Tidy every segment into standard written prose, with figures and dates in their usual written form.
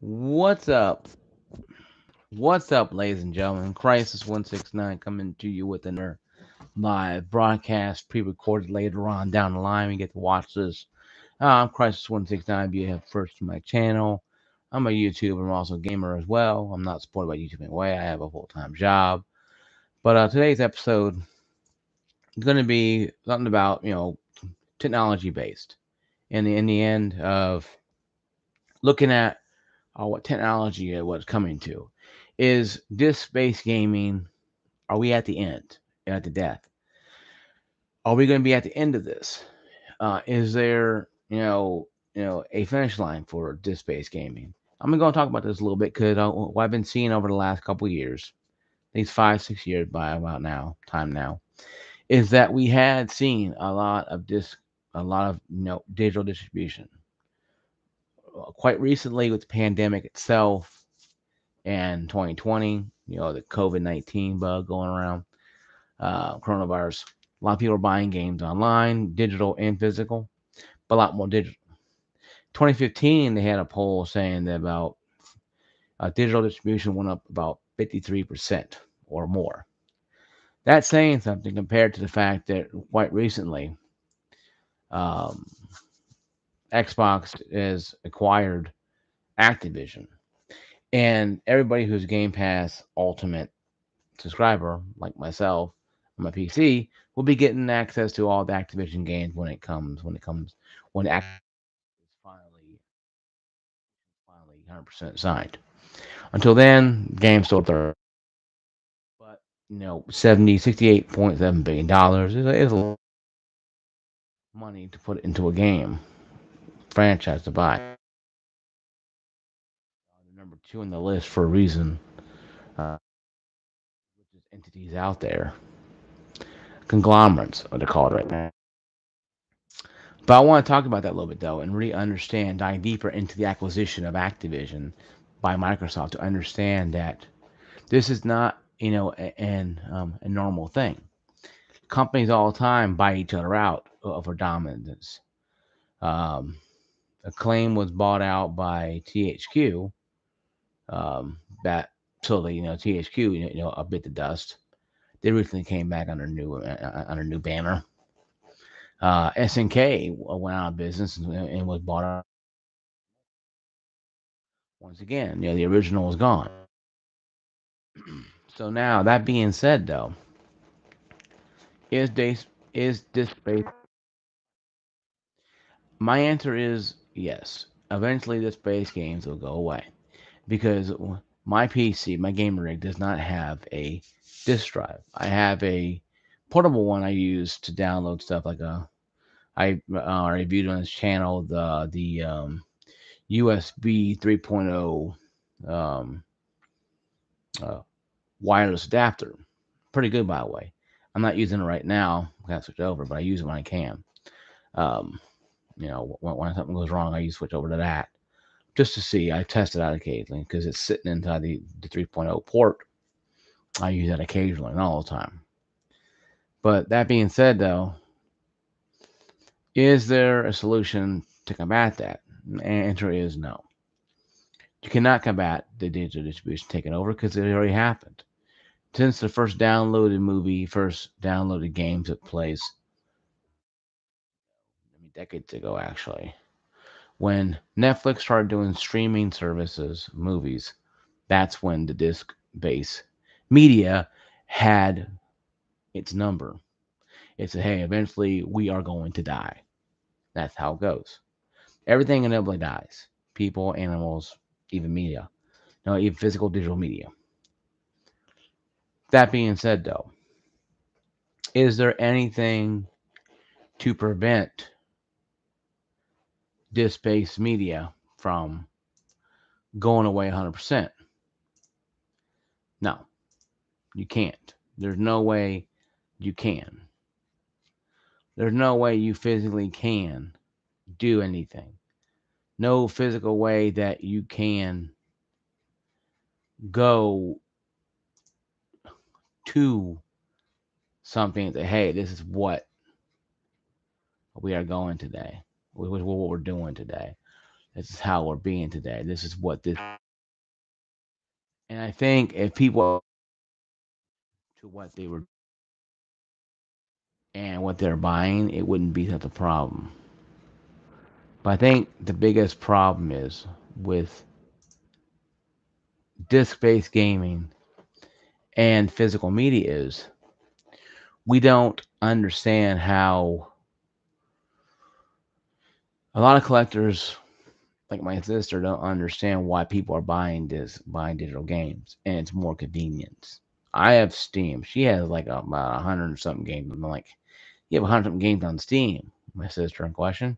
What's up? What's up, ladies and gentlemen? Crisis 169 coming to you with another live broadcast pre recorded later on down the line. We get to watch this. I'm Crisis 169. Be here first to my channel. I'm a YouTuber. I'm also a gamer as well. I'm not supported by YouTube in a way. I have a full time job. But today's episode is going to be something about, technology based. In the end of looking at what technology was coming to. Is disk based gaming, are we at the end, at the death? Are we going to be at the end of this? Is there, a finish line for disk based gaming? I'm going to talk about this a little bit because what I've been seeing over the last couple of years, these 5, 6 years by about now, is that we had seen a lot of digital distribution. Quite recently with the pandemic itself, and 2020, the COVID-19 bug going around, coronavirus. A lot of people are buying games online, digital and physical, but a lot more digital. 2015, they had a poll saying that about digital distribution went up about 53% or more. That's saying something compared to the fact that quite recently, um, Xbox has acquired Activision. And everybody who's Game Pass Ultimate subscriber, like myself, on my PC, will be getting access to all the Activision games when Activision is finally 100% signed. Until then, games still third. But 68.7 billion dollars is a lot of money to put into a game franchise to buy. Number two on the list for a reason, uh, which is entities out there, conglomerates, what they call it right now. But I want to talk about that a little bit though, and really understand, dive deeper into the acquisition of Activision by Microsoft to understand that this is not, a normal thing. Companies all the time buy each other out for dominance. Um, Acclaim was bought out by THQ. That totally, THQ, a bit the dust. They recently came back under new banner. SNK went out of business and was bought out. Once again, the original is gone. So now, that being said, though, is this based? My answer is yes. Eventually, this base games will go away because my PC, my gamer rig, does not have a disk drive. I have a portable one I use to download stuff like I reviewed on this channel the USB 3.0 um, uh, wireless adapter. Pretty good, by the way. I'm not using it right now. I got to switch over, but I use it when I can. Um, when something goes wrong, I switch over to that just to see. I test it out occasionally because it's sitting inside the 3.0 port. I use that occasionally, not all the time. But that being said, though, is there a solution to combat that? The answer is no. You cannot combat the digital distribution taking over because it already happened. Since the first downloaded game took place, decades ago actually, when Netflix started doing streaming services, movies, that's when the disc based media had its number. It said, hey, eventually we are going to die. That's how it goes. Everything inevitably dies. People, animals, even media. No, even physical digital media. That being said, though, is there anything to prevent disc based media from going away 100%? No, you can't. There's no way you can. There's no way you physically can do anything. No physical way that you can go to something that, hey, this is what we are going today. What we're doing today. This is how we're being today. This is what this. And I think if people to what they were and what they're buying, it wouldn't be such a problem. But I think the biggest problem is with disc-based gaming and physical media is we don't understand how a lot of collectors like my sister don't understand why people are buying digital games, and it's more convenience. I have Steam. She has like about 100 and something games. I'm like, you have 100 something games on Steam, my sister in question.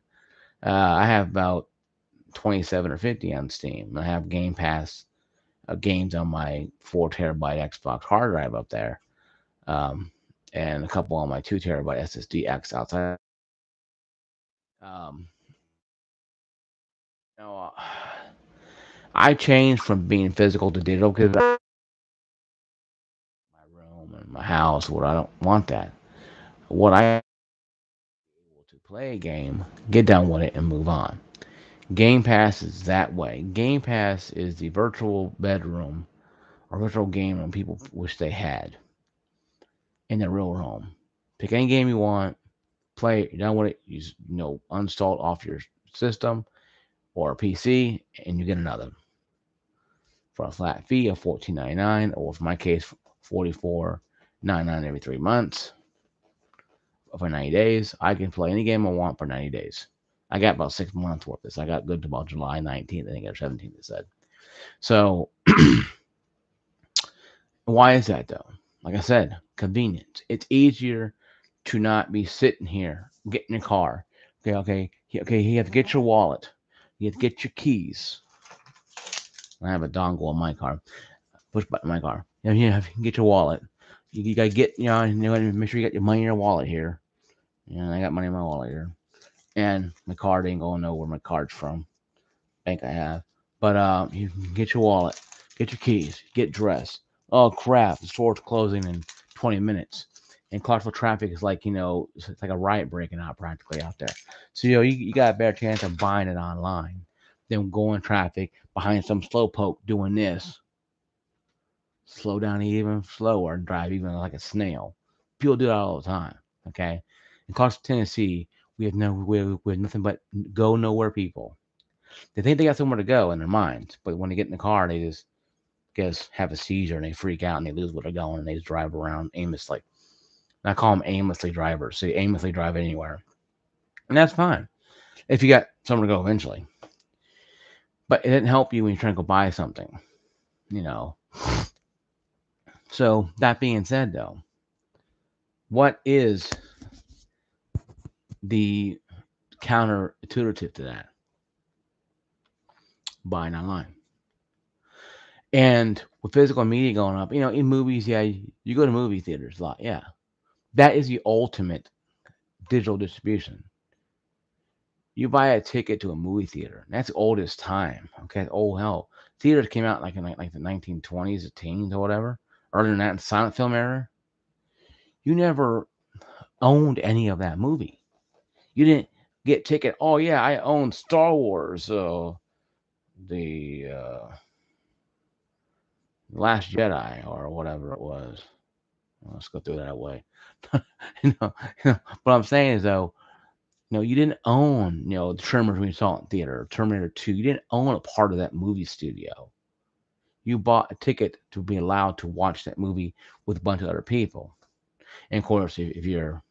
I have about 27 or 50 on Steam. I have Game Pass games on my 4 terabyte Xbox hard drive up there, um, and a couple on my 2 terabyte SSD X outside. Um, you know, I changed from being physical to digital because my room and my house. What I don't want that. What I able to play a game, get done with it, and move on. Game Pass is that way. Game Pass is the virtual bedroom or virtual game room people wish they had in their real home. Pick any game you want, play it, you're done with it, uninstall it off your system or PC, and you get another for a flat fee of $14.99, or for my case, $44.99 every 3 months for 90 days. I can play any game I want for 90 days. I got about 6 months worth of this. I got good to about July 19th, I think, or 17th, it said. So, why is that though? Like I said, convenience. It's easier to not be sitting here, get in your car. Okay. You have to get your wallet. You have to get your keys. I have a dongle in my car, push button in my car. You have to get your wallet. You gotta get, make sure you got your money in your wallet here. And I got money in my wallet here. And my card ain't going nowhere. My card's from bank I have. But you can get your wallet, get your keys, get dressed. Oh crap! The store's closing in 20 minutes, and Clarksville traffic is like it's like a riot breaking out practically out there. So you got a better chance of buying it online than going in traffic behind some slowpoke doing this. Slow down even slower and drive even like a snail. People do that all the time. Okay, in Clarksville, Tennessee, we have nothing but go nowhere people. They think they got somewhere to go in their minds, but when they get in the car, they just have a seizure and they freak out and they lose where they're going and they just drive around aimlessly. And I call them aimlessly drivers. So they aimlessly drive anywhere, and that's fine if you got somewhere to go eventually. But it didn't help you when you're trying to go buy something, you know. So that being said, though, what is the counterintuitive to that? Buying online. And with physical media going up, in movies, yeah, you go to movie theaters a lot, yeah. That is the ultimate digital distribution. You buy a ticket to a movie theater. That's old as time. Okay, old hell. Theaters came out like in like the 1920s, or teens, or whatever. Earlier than that, in the silent film era, you never owned any of that movie. You didn't get ticket. Oh yeah, I own Star Wars. The Last Jedi or whatever it was. Well, let's go through that way. you know, what I'm saying is though, you didn't own, the Tremors when you saw it in theater, Terminator 2. You didn't own a part of that movie studio. You bought a ticket to be allowed to watch that movie with a bunch of other people. And of course, if your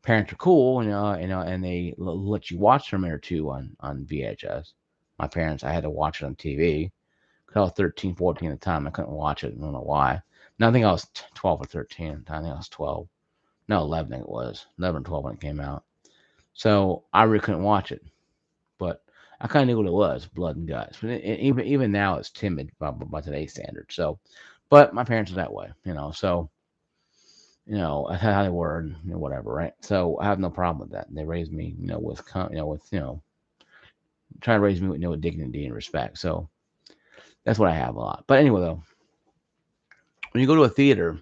parents are cool, and they let you watch Terminator 2 on VHS. My parents, I had to watch it on TV. Because I was 13, 14 at the time. I couldn't watch it. I don't know why. No, I think I was 12 or 13 at the time. I think I was 12. No, 11 I think it was. 11 or 12 when it came out. So I really couldn't watch it. But I kind of knew what it was, blood and guts. But even now, it's timid by today's standards. So, but my parents are that way, So, that's how they were, and whatever, right? So I have no problem with that. They raised me, trying to raise me with dignity and respect. So that's what I have a lot. But anyway, though, when you go to a theater,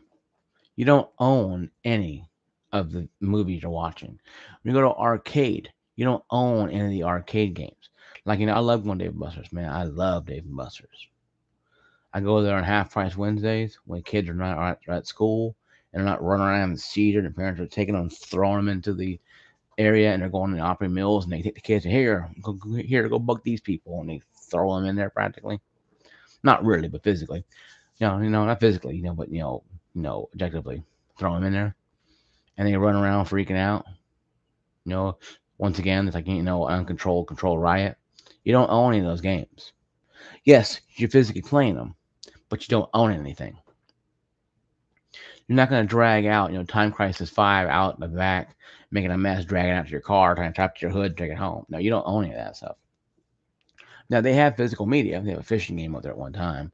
you don't own any of the movies you're watching. When you go to arcade, you don't own any of the arcade games. Like, I love going to Dave and Buster's, man. I love Dave and Buster's. I go there on half price Wednesdays when kids are at school and they're not running around and seizure, and parents are taking them, throwing them into the area, and they're going to the Opry Mills, and they take the kids here, go bug these people, and they throw them in there practically. Not really, but physically. Not physically, but objectively, throw them in there, and they run around freaking out. You know, Once again, it's like uncontrolled control riot. You don't own any of those games. Yes, you're physically playing them, but you don't own anything. You're not going to drag out, Time Crisis 5 out in the back, making a mess, dragging it out to your car, trying to trap to your hood, take it home. No, you don't own any of that stuff. Now, they have physical media. They have a fishing game out there at one time,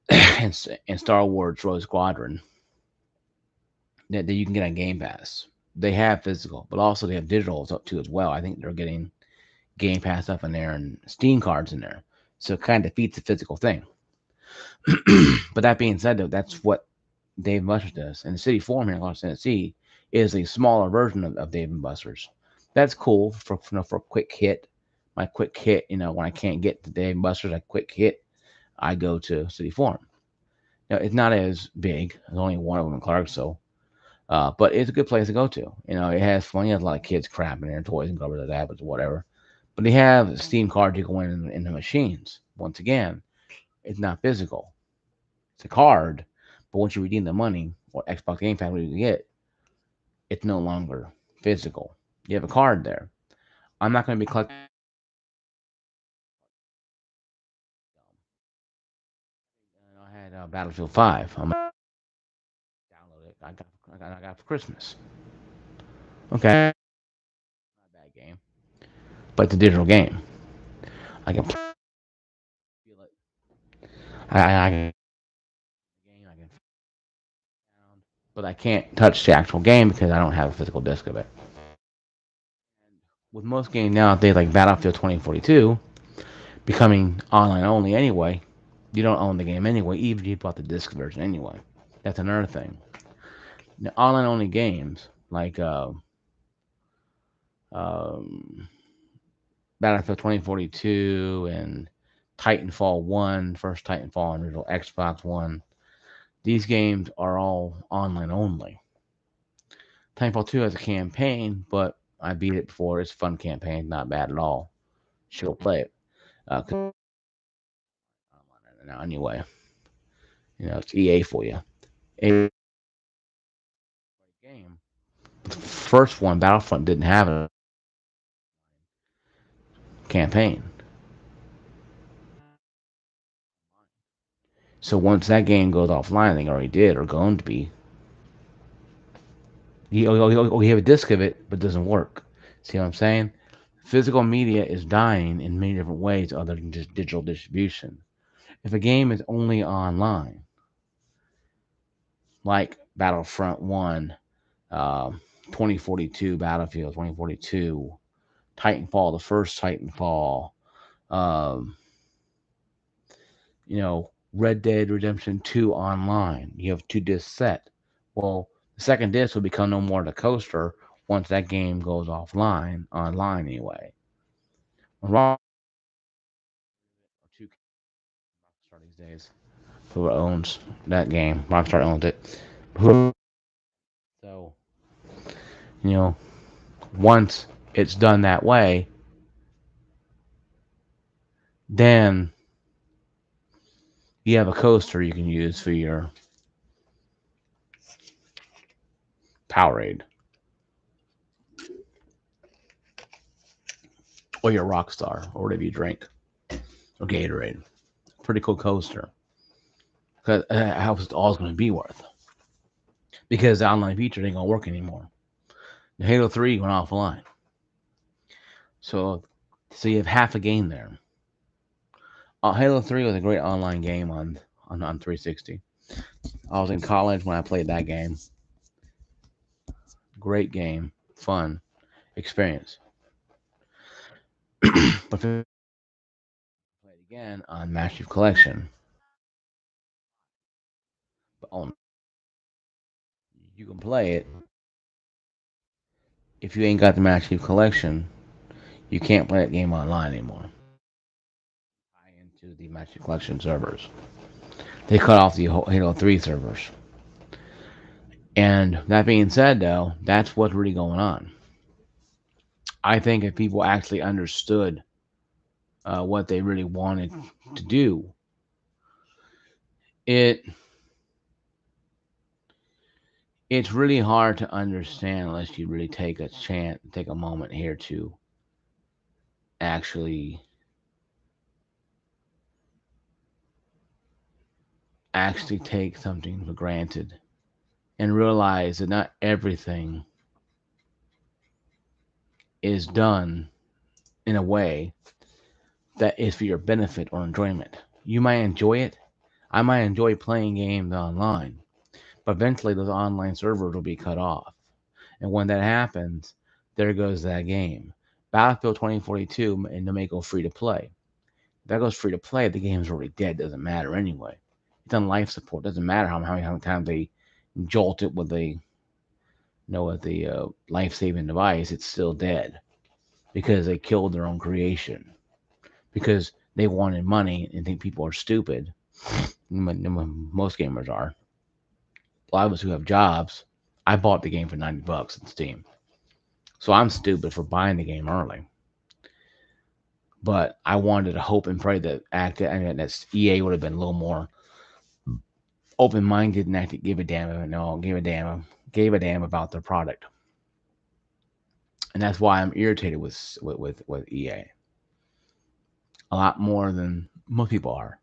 and Star Wars Rogue Squadron that you can get on Game Pass. They have physical, but also they have digital up too as well. I think they're getting Game Pass up in there and Steam cards in there. So it kind of defeats the physical thing. But that being said, though, that's what Dave and Buster's does. And the City Forum here in Los Tennessee is a smaller version of Dave and Buster's. That's cool for a quick hit. My quick hit, when I can't get to Dave and Buster's, a quick hit, I go to City Forum. Now, it's not as big. There's only one of them in Clarksville. But it's a good place to go to. It has fun. You have a lot of kids crap in there, toys and rubber tablets, whatever. But they have Steam cards you go in the machines. Once again, it's not physical. It's a card, but once you redeem the money or Xbox Game Pass, what you get, it's no longer physical. You have a card there. I'm not going to be collecting. I had Battlefield 5. I'm gonna download it. I got it for Christmas. Okay, not a bad game, but it's a digital game. I can feel it. I can game. I can sound, but I can't touch the actual game because I don't have a physical disc of it. And with most games nowadays, like Battlefield 2042, becoming online only anyway, you don't own the game anyway, even if you bought the disc version anyway. That's another thing. Now, online only games like um, Battlefield 2042 and Titanfall 1, first Titanfall on original Xbox One, these games are all online only. Titanfall 2 has a campaign, but I beat it before. It's a fun campaign, not bad at all. Should go play it. 'Cause now anyway, it's EA for you. A game. The first one, Battlefront, didn't have a campaign. So once that game goes offline, I think it already did or going to be, you have a disc of it, but it doesn't work. See what I'm saying? Physical media is dying in many different ways other than just digital distribution. If a game is only online, like Battlefront 1, 2042, Battlefield 2042, Titanfall, the first Titanfall, um, Red Dead Redemption 2 online. You have two discs set. Well, the second disc will become no more the coaster once that game goes offline, online anyway. Rockstar these days, who owns that game? Rockstar owns it. So, you know, once it's done that way, then you have a coaster you can use for your Powerade or your Rockstar or whatever you drink or Gatorade. Pretty cool coaster. Because how it's all going to be worth. Because the online feature ain't going to work anymore. The Halo 3 went offline. So you have half a game there. Halo 3 was a great online game on 360. I was in college when I played that game. Great game, fun experience. But if play it again on Master Chief Collection, but you can play it if you ain't got the Master Chief Collection. You can't play that game online anymore. Tie into the Magic Collection servers. They cut off the Halo 3 servers. And that being said, though, that's what's really going on. I think if people actually understood what they really wanted to do, it it's really hard to understand unless you really take a chance, take a moment here to actually take something for granted and realize that not everything is done in a way that is for your benefit or enjoyment. You might enjoy it. I might enjoy playing games online, but eventually those online servers will be cut off. And when that happens, there goes that game. Battlefield 2042 and they may go free to play. If that goes free to play, the game's already dead. Doesn't matter anyway. It's on life support. Doesn't matter how many times they jolt it with the life saving device. It's still dead because they killed their own creation because they wanted money and think people are stupid. Most gamers are. A lot of us who have jobs, I bought the game for $90 in Steam. So I'm stupid for buying the game early. But I wanted to hope and pray that that EA would have been a little more open minded and actually give a damn. No, gave a damn about their product. And that's why I'm irritated with EA a lot more than most people are.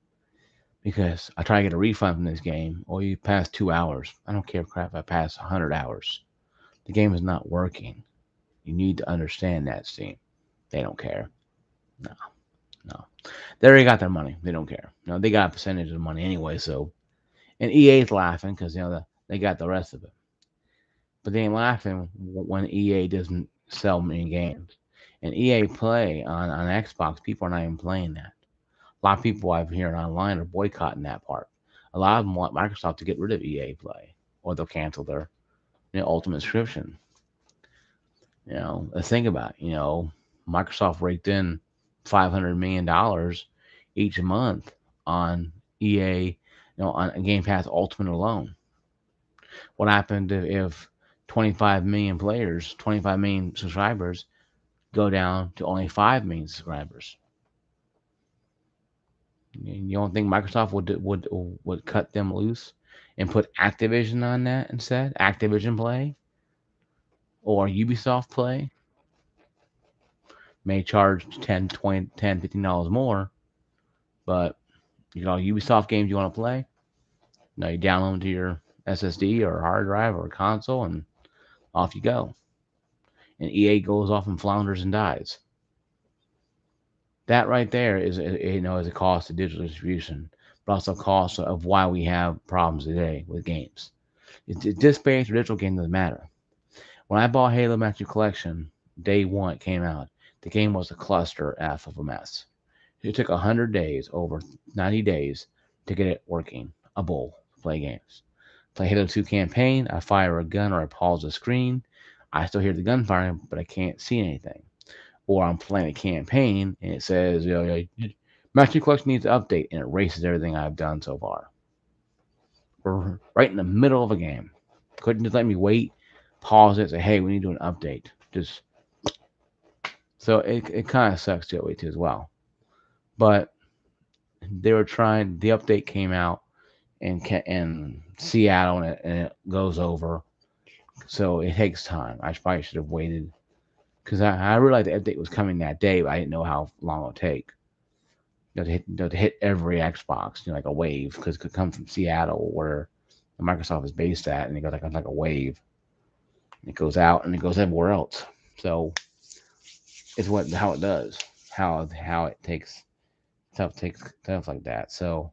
Because I try to get a refund from this game. Or you pass 2 hours. I don't care crap if I pass 100 hours. The game is not working. You need to understand that, Steam. They don't care. No, no. They already got their money. They don't care. No, they got a percentage of the money anyway. So, and EA's laughing because they got the rest of it. But they ain't laughing when EA doesn't sell many games. And EA Play on Xbox, people are not even playing that. A lot of people I've heard online are boycotting that part. A lot of them want Microsoft to get rid of EA Play, or they'll cancel their Ultimate subscription. Let's think about it. Microsoft raked in $500 million each month on EA, on Game Pass Ultimate alone. What happened if 25 million players, 25 million subscribers go down to only 5 million subscribers? You don't think Microsoft would cut them loose and put Activision on that instead? Activision Play or Ubisoft Play may charge 10, 20, 10, $15 more, but Ubisoft games you want to play, you download them to your SSD or hard drive or console, and off you go. And EA goes off and flounders and dies. That right there is a cost of digital distribution, but also a cost of why we have problems today with games. Disc-based or digital game doesn't matter. When I bought Halo Master Collection, day one it came out, the game was a cluster F of a mess. It took 100 days, over 90 days, to get it working. A bull to play games. Play Halo 2 campaign, I fire a gun or I pause the screen. I still hear the gun firing, but I can't see anything. Or I'm playing a campaign and it says, Master Collection needs to update, and it erases everything I've done so far. We're right in the middle of a game. Couldn't just let me wait, pause it, say, hey, we need to do an update. So it kind of sucks that way too as well. But they were trying. The update came out in Seattle and it goes over. So it takes time. I probably should have waited because I realized the update was coming that day, but I didn't know how long it would take. To hit every Xbox, like a wave, because it could come from Seattle where Microsoft is based at, and it goes like a wave. And it goes out and it goes everywhere else. So it's how it does, how it takes stuff like that. So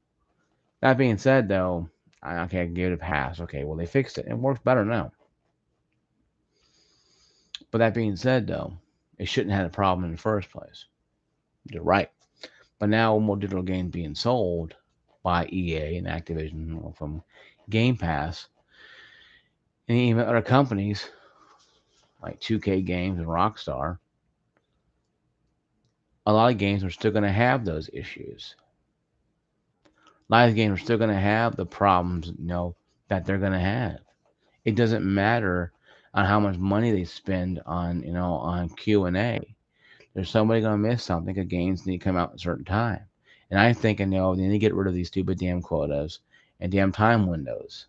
that being said, though, I can give it a pass. Okay, well they fixed it. It works better now. But that being said, though, it shouldn't have had a problem in the first place. You're right. But now more digital games being sold by EA and Activision from Game Pass, and even other companies like 2K Games and Rockstar, a lot of games are still going to have those issues. A lot of games are still going to have the problems, that they're going to have. It doesn't matter on how much money they spend on, on Q&A. There's somebody going to miss something because games need to come out at a certain time. And I think, they need to get rid of these stupid damn quotas and damn time windows.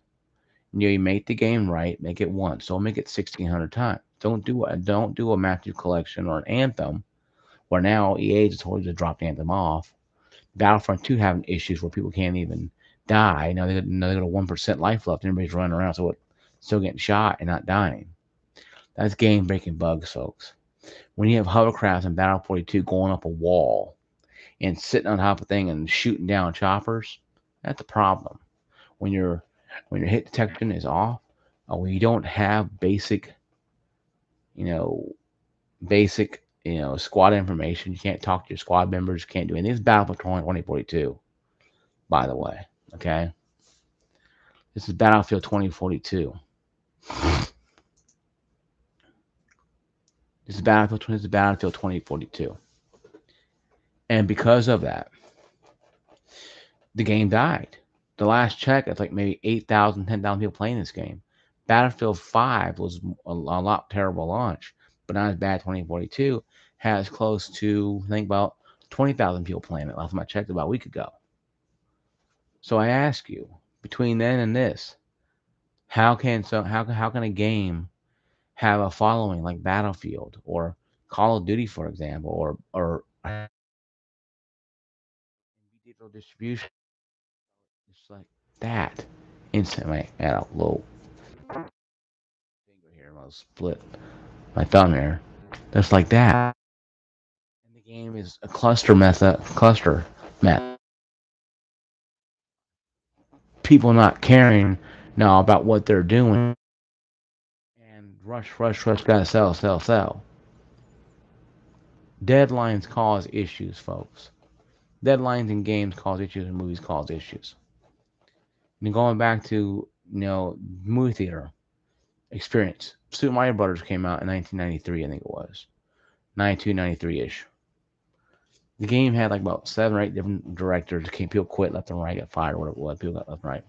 You make the game right, make it once. Don't make it 1,600 times. Don't do a Matthew Collection or an Anthem, where now EA just told you to drop Anthem off. Battlefront 2 having issues where people can't even die. Now they got a 1% life left, and everybody's running around, still getting shot and not dying. That's game breaking bugs, folks. When you have hovercrafts in Battle 42 going up a wall and sitting on top of a thing and shooting down choppers, that's a problem. When your hit detection is off, when you don't have you know, squad information, you can't talk to your squad members, you can't do anything. This is Battlefield 2042, by the way. Okay, this is Battlefield 2042. This is Battlefield 2042, and because of that, the game died. The last check, it's like maybe 8,000, 10,000 people playing this game. Battlefield 5 was a lot terrible launch, but not as bad. 2042 has close to, I think, about 20,000 people playing it. Last time I checked, about a week ago. So I ask you, between then and this, how can a game have a following like Battlefield or Call of Duty, for example, or digital distribution, just like that, instantly at a low finger here, I'll split my thumb here, just like that. And the game is a cluster method. People not caring now about what they're doing, and rush, gotta sell. Deadlines cause issues, folks. Deadlines in games cause issues, and movies cause issues. And going back to movie theater experience, Super Mario Brothers came out in 1993, I think it was 92, 93 ish. The game had like about 7 or 8 different directors. People quit left and right, got fired, whatever it was. People got left and right.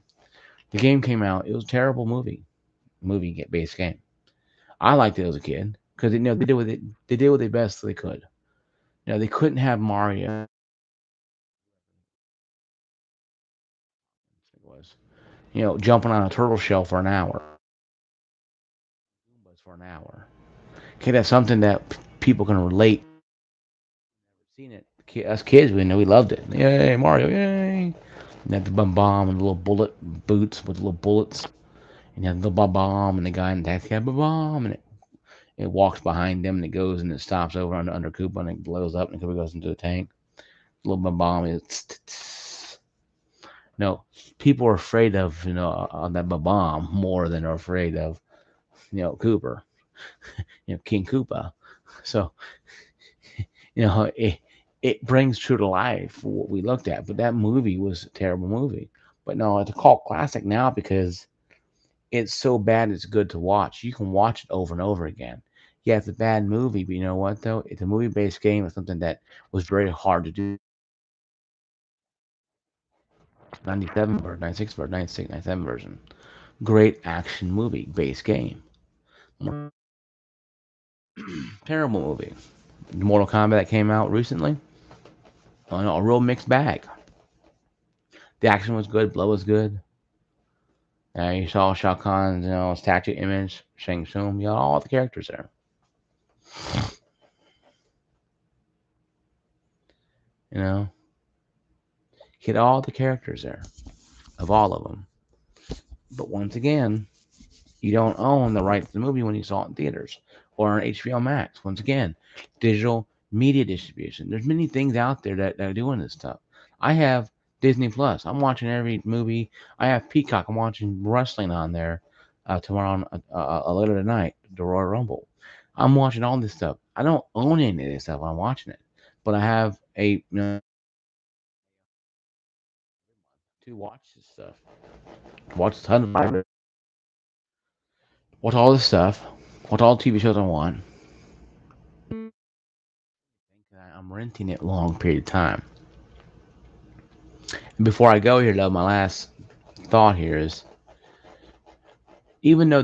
The game came out. It was a terrible movie based game. I liked it as a kid because they did what they best they could. They couldn't have Mario. It was jumping on a turtle shell for an hour. For an hour. Okay, that's something that people can relate. Seen it. Us kids, we loved it. Yay, Mario! Yay! And had the bomb and the little bullet boots with little bullets. And you have the bomb and the guy in the taxi got bomb and it walks behind them and it goes and it stops over under Koopa and it blows up and Koopa goes into the tank. The little bomb is no. People are afraid of that bomb more than are afraid of Cooper, King Koopa. So it brings true to life what we looked at. But that movie was a terrible movie. But no, it's a cult classic now because it's so bad it's good to watch. You can watch it over and over again. Yeah, it's a bad movie, but you know what though? It's a movie-based game. It's something that was very hard to do. 97 version, 96 version, 96, 97 version. Great action movie based game. Terrible movie. Mortal Kombat that came out recently. A real mixed bag. The action was good, blow was good. You saw Shao Kahn's, statue image, Shang Tsung. You got all the characters there. You know, you get all the characters there, of all of them. But once again, you don't own the rights to the movie when you saw it in theaters or on HBO Max. Once again, digital media distribution. There's many things out there that are doing this stuff. I have Disney Plus. I'm watching every movie. I have Peacock. I'm watching wrestling on there tomorrow, later tonight, the Royal Rumble. I'm watching all this stuff. I don't own any of this stuff when I'm watching it, but I have to watch this stuff. Watch a ton of it. Watch all this stuff. Watch all the TV shows I want. I'm renting it a long period of time. And before I go here, though, my last thought here is, even though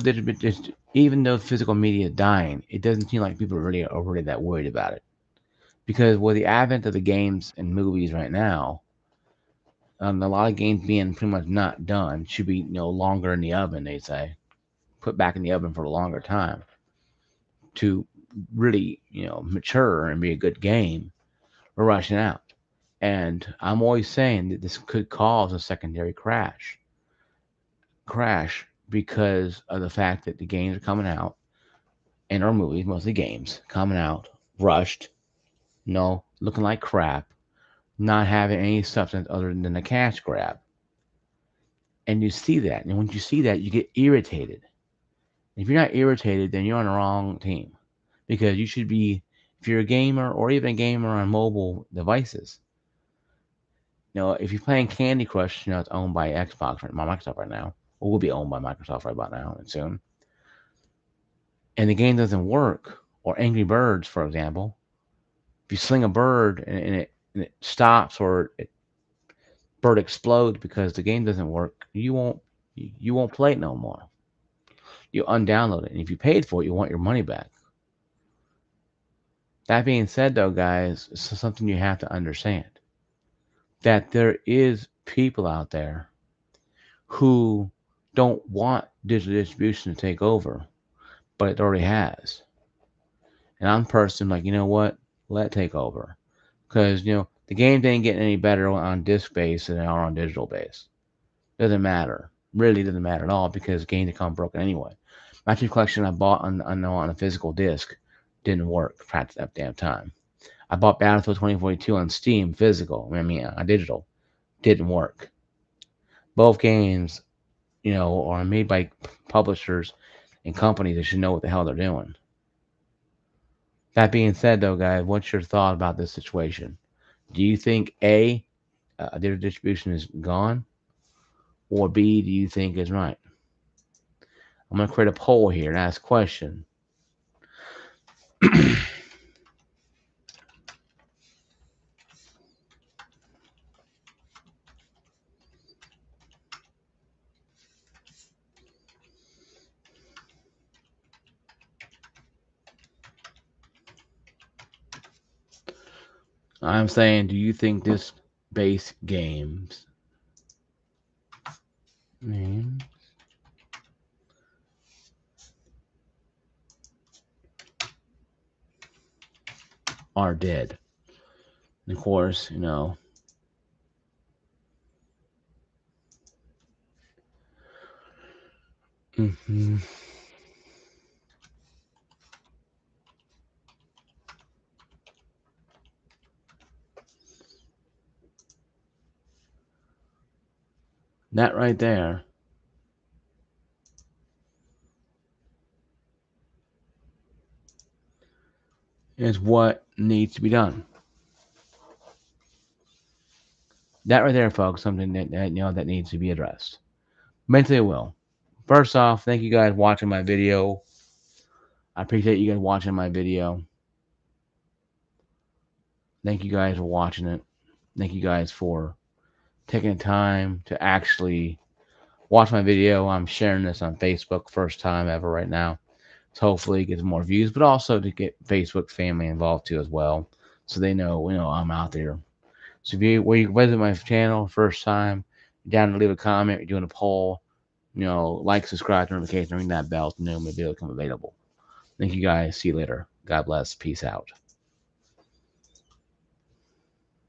physical media is dying, it doesn't seem like people are really that worried about it. Because with the advent of the games and movies right now, a lot of games being pretty much not done, should be longer in the oven. They say put back in the oven for a longer time to really mature and be a good game. We're rushing out, and I'm always saying that this could cause a secondary crash because of the fact that the games are coming out and our movies, mostly games, coming out rushed, looking like crap, not having any substance other than a cash grab. And you see that. And when you see that, you get irritated. If you're not irritated, then you're on the wrong team. Because you should be, if you're a gamer or even a gamer on mobile devices, if you're playing Candy Crush, it's owned by Xbox, by Microsoft right now, or will be owned by Microsoft right about now and soon, and the game doesn't work, or Angry Birds, for example, if you sling a bird and it stops, or bird explodes because the game doesn't work, you won't play it no more. You undownload it, and if you paid for it, you want your money back. That being said, though, guys, it's something you have to understand, that there is people out there who don't want digital distribution to take over, but it already has. And I'm personally like, you know what? Let it take over. Because, the games ain't getting any better on disc base than they are on digital base. Doesn't matter. Really doesn't matter at all, because games come broken anyway. My Chief Collection I bought on a physical disc didn't work practically that damn time. I bought Battlefield 2042 on Steam physical. On digital. Didn't work. Both games, are made by publishers and companies that should know what the hell they're doing. That being said, though, guys, what's your thought about this situation? Do you think A, digital distribution is gone, or B, do you think is right? I'm going to create a poll here and ask a question. I'm saying, do you think this base games are dead? And of course, that right there is what needs to be done. That right there, folks, something that needs to be addressed. Mentally, it will. First off, thank you guys watching my video. I appreciate you guys watching my video. Thank you guys for watching it. Thank you guys for taking the time to actually watch my video. I'm sharing this on Facebook, first time ever right now. So hopefully it gets more views, but also to get Facebook family involved too as well, so they know I'm out there. So if you visit my channel first time, down to leave a comment, you're doing a poll, like, subscribe, notification, ring that bell to know my video become available. Thank you guys. See you later. God bless. Peace out.